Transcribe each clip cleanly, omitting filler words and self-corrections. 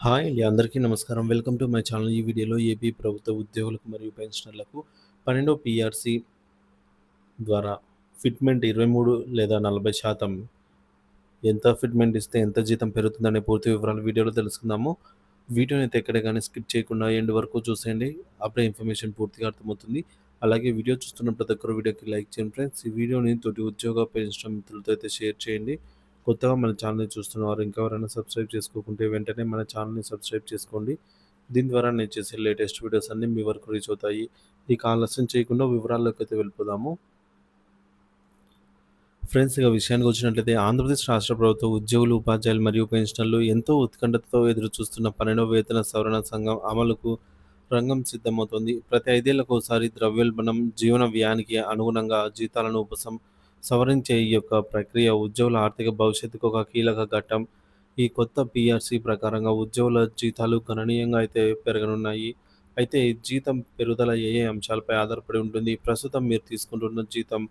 Hi అండి. అందరికీ నమస్కారం. Welcome to my channel. ఈ వీడియోలో ఏపీ ప్రభుత్వ ఉద్యోగులకు మరియు పెన్షనర్లకు 12 పీఆర్సీ ద్వారా ఫిట్‌మెంట్ 23 లేదా 40% ఎంత ఫిట్‌మెంట్ ఇస్తే ఎంత జీతం పెరుగుతుందనే పూర్తి వివరాలు వీడియోలో తెలుసుకుందాము. వీడియోనైతే ఎక్కడ గాని స్కిప్ చేయకుండా ఎండ్ వరకు చూసేయండి. అప్పుడే ఇన్ఫర్మేషన్ పూర్తిగా అర్థమవుతుంది. అలాగే వీడియో చూస్తున్న ప్రతి ఒక్కరు వీడియోకి లైక్ చేయండి ఫ్రెండ్స్. ఈ వీడియోని తోటి ఉద్యోగ, పెన్షన్ మిత్రులతో అయితే షేర్ చేయండి. కొత్తగా మన ఛానల్‌ని చూస్తున్నవారు ఇంకా ఎవరైనా సబ్స్క్రైబ్ చేసుకోకుంటే వెంటనే మన ఛానల్‌ని సబ్స్క్రైబ్ చేసుకోండి. దీని ద్వారా నేను చేసే లేటెస్ట్ వీడియోస్ అన్నీ మీ వరకు రీచ్ అవుతాయి. ఇక ఆలస్యం చేయకుండా వివరాల్లోకైతే వెళ్ళిపోదాము. ఫ్రెండ్స్ ఇక విషయానికొచ్చినట్లయితే ఆంధ్రప్రదేశ్ రాష్ట్ర ప్రభుత్వ ఉద్యోగులు, ఉపాధ్యాయులు మరియు పెన్షనర్లు ఎంతో ఉత్కంఠతో ఎదురుచూస్తున్న 12వ వేతన సవరణ సంఘం అమలుకు రంగం సిద్ధమవుతోంది. ప్రతి 5 ఏళ్లకోసారి ద్రవ్యోల్బణం, జీవన వ్యయానికి అనుగుణంగా జీతాలను సవరించే ఈ యొక్క ప్రక్రియ ఉద్యోగుల ఆర్థిక భవిష్యత్తుకు ఒక కీలక ఘట్టం. ఈ కొత్త పీఆర్సీ ప్రకారంగా ఉద్యోగుల జీతాలు గణనీయంగా అయితే పెరగనున్నాయి. అయితే జీతం పెరుగుదల ఏ ఏ అంశాలపై ఆధారపడి ఉంటుంది? ప్రస్తుతం మీరు తీసుకుంటున్న జీతం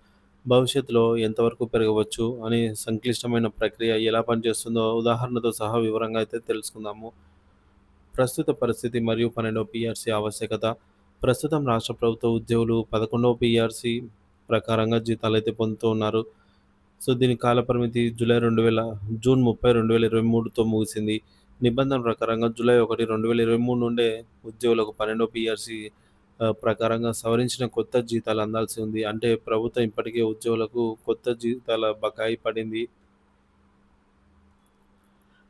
భవిష్యత్తులో ఎంతవరకు పెరగవచ్చు అనే సంక్లిష్టమైన ప్రక్రియ ఎలా పనిచేస్తుందో ఉదాహరణతో సహా వివరంగా అయితే తెలుసుకుందాము. ప్రస్తుత పరిస్థితి మరియు 12వ పీఆర్సీ ఆవశ్యకత. ప్రస్తుతం రాష్ట్ర ప్రభుత్వ ఉద్యోగులు 11వ పీఆర్సీ ప్రకారంగా జీతాలైతే పొందుతూ ఉన్నారు. సో, దీని కాలపరిమితి జూన్ 30, 2023తో ముగిసింది. నిబంధన ప్రకారంగా జూలై 1, 2023 నుండే ఉద్యోగులకు 12వ పీఆర్సీ ప్రకారంగా సవరించిన కొత్త జీతాలు అందాల్సి ఉంది. అంటే ప్రభుత్వం ఇప్పటికే ఉద్యోగులకు కొత్త జీతాల బకాయి పడింది.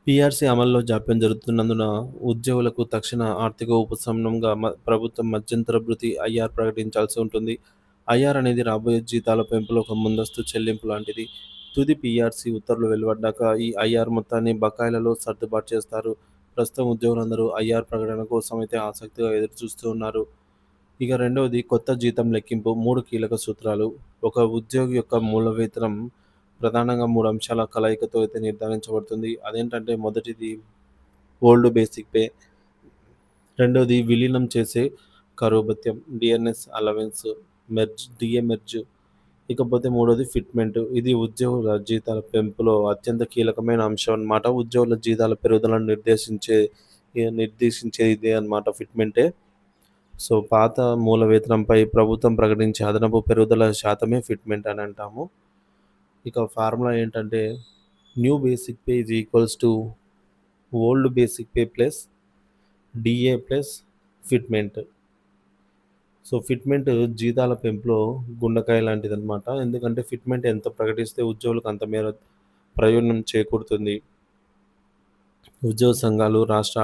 పీఆర్సీ అమలులో జాప్యం జరుగుతున్నందున ఉద్యోగులకు తక్షణ ఆర్థిక ఉపశమనంగా ప్రభుత్వం మధ్యంతర భృతి ఐఆర్ ప్రకటించాల్సి ఉంటుంది. ఐఆర్ అనేది రాబోయే జీతాల పెంపులో ఒక ముందస్తు చెల్లింపు లాంటిది. తుది పీఆర్సీ ఉత్తర్వులు వెలువడ్డాక ఈ ఐఆర్ మొత్తాన్ని బకాయిలలో సర్దుబాటు చేస్తారు. ప్రస్తుతం ఉద్యోగులందరూ ఐఆర్ ప్రకటన కోసం అయితే ఆసక్తిగా ఎదురుచూస్తూ ఉన్నారు. ఇక రెండవది కొత్త జీతం లెక్కింపు 3 కీలక సూత్రాలు. ఒక ఉద్యోగి యొక్క మూల వేతనం ప్రధానంగా 3 అంశాల కలయికతో అయితే నిర్ధారించబడుతుంది. అదేంటంటే మొదటిది ఓల్డ్ బేసిక్ పే, రెండోది విలీనం చేసే కరువు భత్యం డిఎన్ఎస్ అలవెన్స్, డిఏ మెర్జ్. ఇకపోతే మూడోది ఫిట్‌మెంట్. ఇది ఉద్యోగుల జీతాల పెంపులో అత్యంత కీలకమైన అంశం అన్నమాట. ఉద్యోగుల జీతాల పెరుగుదలను నిర్దేశించేది ఇదే అన్నమాట ఫిట్‌మెంటే. సో, పాత మూల వేతనంపై ప్రభుత్వం ప్రకటించే అదనపు పెరుగుదల శాతమే ఫిట్‌మెంట్ అని అంటాము. ఇక ఫార్ములా ఏంటంటే new basic pay is equals to old basic pay plus DA plus fitment. So, fitment జీతాల పెంపులో గుండెకాయ లాంటిదనమాట. ఎందుకంటే ఫిట్‌మెంట్ ఎంత ప్రకటిస్తే ఉద్యోగులకు అంత మేర ప్రయోజనం చేకూరుతుంది. ఉద్యోగ సంఘాలు రాష్ట్ర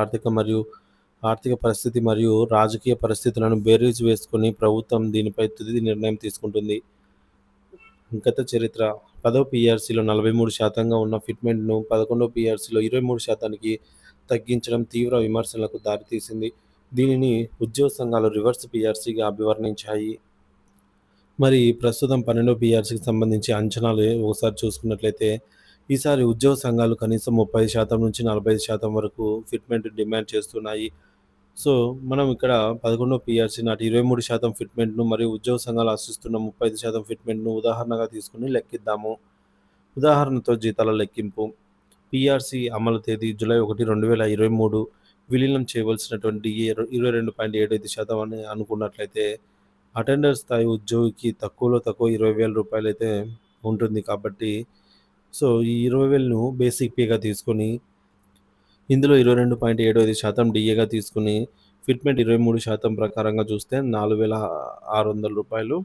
ఆర్థిక పరిస్థితి మరియు రాజకీయ పరిస్థితులను బేరీజు వేసుకొని ప్రభుత్వం దీనిపై తుది నిర్ణయం తీసుకుంటుంది. గత చరిత్ర 10వ పీఆర్సీలో 43% ఉన్న ఫిట్‌మెంట్‌ను 11వ పీఆర్సీలో 23%కి తగ్గించడం తీవ్ర విమర్శలకు దారితీసింది. దీనిని ఉద్యోగ సంఘాలు రివర్స్ పీఆర్సీగా అభివర్ణించాయి. మరి ప్రస్తుతం 12వ పీఆర్సీకి సంబంధించి అంచనాలు ఒకసారి చూసుకున్నట్లయితే, ఈసారి ఉద్యోగ సంఘాలు కనీసం 30% నుంచి 45% వరకు ఫిట్‌మెంట్ డిమాండ్ చేస్తున్నాయి. సో, మనం ఇక్కడ 11వ పీఆర్సీ నాటి 23% ఫిట్‌మెంట్‌ను మరియు ఉద్యోగ సంఘాలు ఆశిస్తున్న 35% ఫిట్‌మెంట్‌ను ఉదాహరణగా తీసుకొని లెక్కిద్దాము. ఉదాహరణతో జీతాల లెక్కింపు. పీఆర్సీ అమలు తేదీ జూలై 1, 2023. విలీనం చేయవలసినటువంటి డిఏ 22.75% అని అనుకున్నట్లయితే, అటెండర్ స్థాయి ఉద్యోగికి తక్కువలో తక్కువ రూ. 20,000 అయితే ఉంటుంది కాబట్టి, సో, ఈ 20,000ను బేసిక్ పేగా తీసుకొని ఇందులో 22.75% డీఏగా తీసుకొని, ఫిట్‌మెంట్ 23% ప్రకారంగా చూస్తే రూ. 4,600,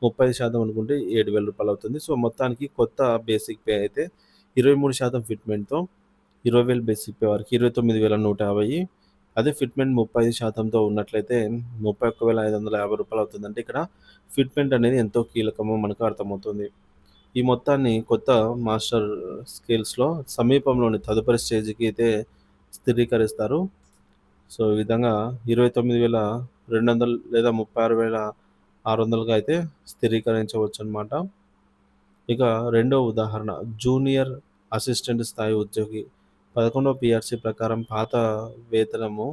30% అనుకుంటే రూ. 7,000 అవుతుంది. సో, మొత్తానికి కొత్త బేసిక్ పే అయితే 23% ఫిట్‌మెంట్‌తో 20,000 బేసిక్ పే వరకు 29,150. అదే ఫిట్‌మెంట్ 30%తో ఉన్నట్లయితే రూ. 31,550 అవుతుంది. అంటే ఇక్కడ ఫిట్‌మెంట్ అనేది ఎంతో కీలకమో మనకు అర్థమవుతుంది. ఈ మొత్తాన్ని కొత్త మాస్టర్ స్కేల్స్‌లో సమీపంలోని తదుపరి స్టేజ్‌కి అయితే స్థిరీకరిస్తారు. సో, ఈ విధంగా 29,200 లేదా 36,600గా అయితే స్థిరీకరించవచ్చనమాట. ఇక రెండో ఉదాహరణ జూనియర్ అసిస్టెంట్ స్థాయి ఉద్యోగి 11వ పీఆర్సీ ప్రకారం పాత వేతనము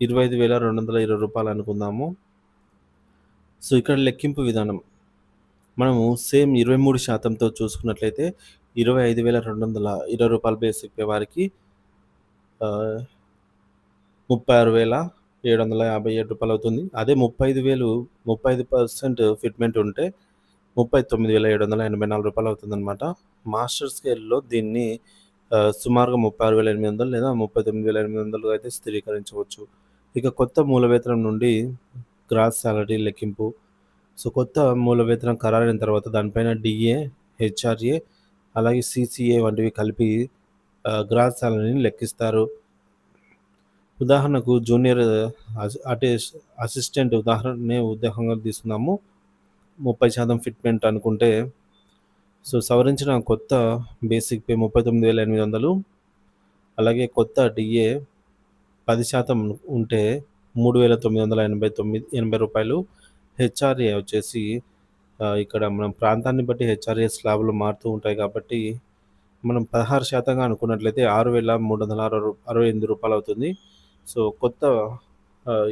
రూ. 25,220 అనుకుందాము. సో, ఇక్కడ లెక్కింపు విధానం మనము సేమ్ 23%తో చూసుకున్నట్లయితే రూ. 25,220 బేసిక్ పే వారికి ఆహ్, రూ. 36,757 అవుతుంది. అదే 35,000 35% ఫిట్‌మెంట్ ఉంటే రూ. 39,784 అవుతుందనమాట. మాస్టర్ స్కేల్‌లో దీన్ని సుమారుగా 36,800 లేదా 39,800 అయితే స్థిరీకరించవచ్చు. ఇక కొత్త మూల వేతనం నుండి గ్రాస్ సాలరీ లెక్కింపు. సో, కొత్త మూల వేతనం ఖరారైన తర్వాత దానిపైన డీఏ, హెచ్ఆర్ఏ అలాగే సీసీఏ వంటివి కలిపి గ్రాస్ సాలరీని లెక్కిస్తారు. ఉదాహరణకు జూనియర్ అసిస్టెంట్ ఉదాహరణనే ఉదాహరణగా తీసుకుందాము. 30% ఫిట్‌మెంట్ అనుకుంటే, సో, సవరించిన కొత్త బేసిక్ పే 39,800 అలాగే కొత్త డీఏ 10% ఉంటే రూ. 3,989 హెచ్ఆర్ఏ వచ్చేసి ఇక్కడ మనం ప్రాంతాన్ని బట్టి హెచ్ఆర్ఏ స్లాబ్‌లు మారుతూ ఉంటాయి కాబట్టి, మనం 16% అనుకున్నట్లయితే రూ. 6,368 అవుతుంది. సో, కొత్త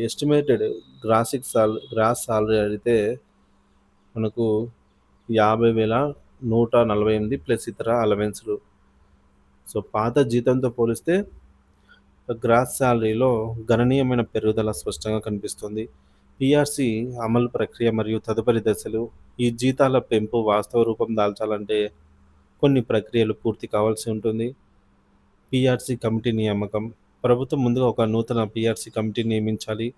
ఎస్టిమేటెడ్ గ్రాస్ సాలరీ అయితే మనకు 50,148 ప్లస్ ఇతర అలవెన్స్‌లు. సో, పాత జీతంతో పోలిస్తే గ్రాస్ సాలరీలో గణనీయమైన పెరుగుదల స్పష్టంగా కనిపిస్తుంది. పీఆర్సీ అమలు ప్రక్రియ మరియు తదుపరి దశలు. ఈ జీతాల పెంపు వాస్తవ రూపం దాల్చాలంటే కొన్ని ప్రక్రియలు పూర్తి కావాల్సి ఉంటుంది. పీఆర్సీ కమిటీ నియామకం. ప్రభుత్వం ముందుగా ఒక నూతన పీఆర్సీ కమిటీని నియమించాలి.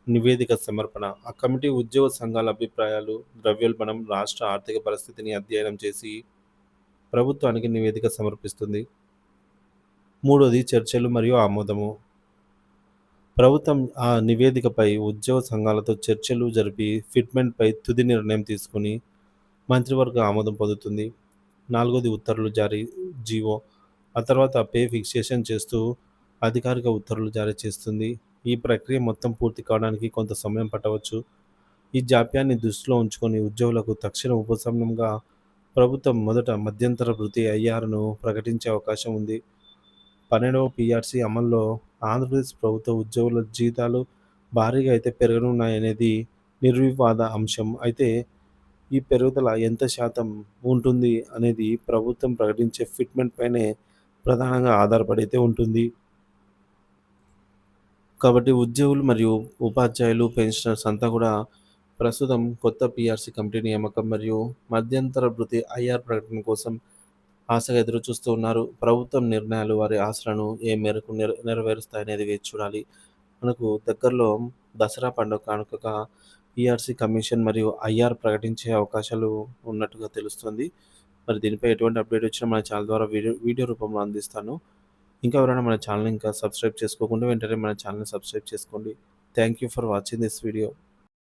నివేదిక సమర్పణ. ఆ కమిటీ ఉద్యోగ సంఘాల అభిప్రాయాలు, ద్రవ్యోల్బణం, రాష్ట్ర ఆర్థిక పరిస్థితిని అధ్యయనం చేసి ప్రభుత్వానికి నివేదిక సమర్పిస్తుంది. మూడోది చర్చలు మరియు ఆమోదము. ప్రభుత్వం ఆ నివేదికపై ఉద్యోగ సంఘాలతో చర్చలు జరిపి ఫిట్‌మెంట్‌పై తుది నిర్ణయం తీసుకొని మంత్రివర్గ ఆమోదం పొందుతుంది. నాలుగోది ఉత్తర్వులు జారీ జీవో. ఆ తర్వాత పే ఫిక్సేషన్ చేస్తూ అధికారిక ఉత్తర్వులు జారీ చేస్తుంది. ఈ ప్రక్రియ మొత్తం పూర్తి కావడానికి కొంత సమయం పట్టవచ్చు. ఈ జాప్యాన్ని దృష్టిలో ఉంచుకొని ఉద్యోగులకు తక్షణ ఉపశమనంగా ప్రభుత్వం మొదట మధ్యంతర భృతి ఐఆర్‌ను ప్రకటించే అవకాశం ఉంది. 12వ పీఆర్సీ అమల్లో ఆంధ్రప్రదేశ్ ప్రభుత్వ ఉద్యోగుల జీతాలు భారీగా అయితే పెరగనున్నాయనేది నిర్వివాద అంశం. అయితే ఈ పెరుగుదల ఎంత శాతం ఉంటుంది అనేది ప్రభుత్వం ప్రకటించే ఫిట్‌మెంట్ పైనే ప్రధానంగా ఆధారపడి అయితే ఉంటుంది. కాబట్టి ఉద్యోగులు మరియు ఉపాధ్యాయులు, పెన్షనర్స్ అంతా కూడా ప్రస్తుతం కొత్త పీఆర్సీ కమిటీ నియామకం మరియు మధ్యంతర భృతి ఐఆర్ ప్రకటన కోసం ఆశగా ఎదురుచూస్తూ ఉన్నారు. ప్రభుత్వం నిర్ణయాలు వారి ఆశలను ఏ మేరకు నెరవేరుస్తాయనేది వేచి చూడాలి. మనకు దగ్గరలో దసరా పండుగ కానుకగా పీఆర్సీ కమిషన్ మరియు ఐఆర్ ప్రకటించే అవకాశాలు ఉన్నట్టుగా తెలుస్తుంది. మరి దీనిపై ఎటువంటి అప్డేట్ వచ్చినా మన ఛానల్ ద్వారా వీడియో రూపంలో అందిస్తాను. ఇంకా ఎవరైనా మన ఛానల్‌ని ఇంకా సబ్స్క్రైబ్ చేసుకోకుంటే వెంటనే మన ఛానల్‌ని సబ్స్క్రైబ్ చేసుకోండి. Thank you for watching this video.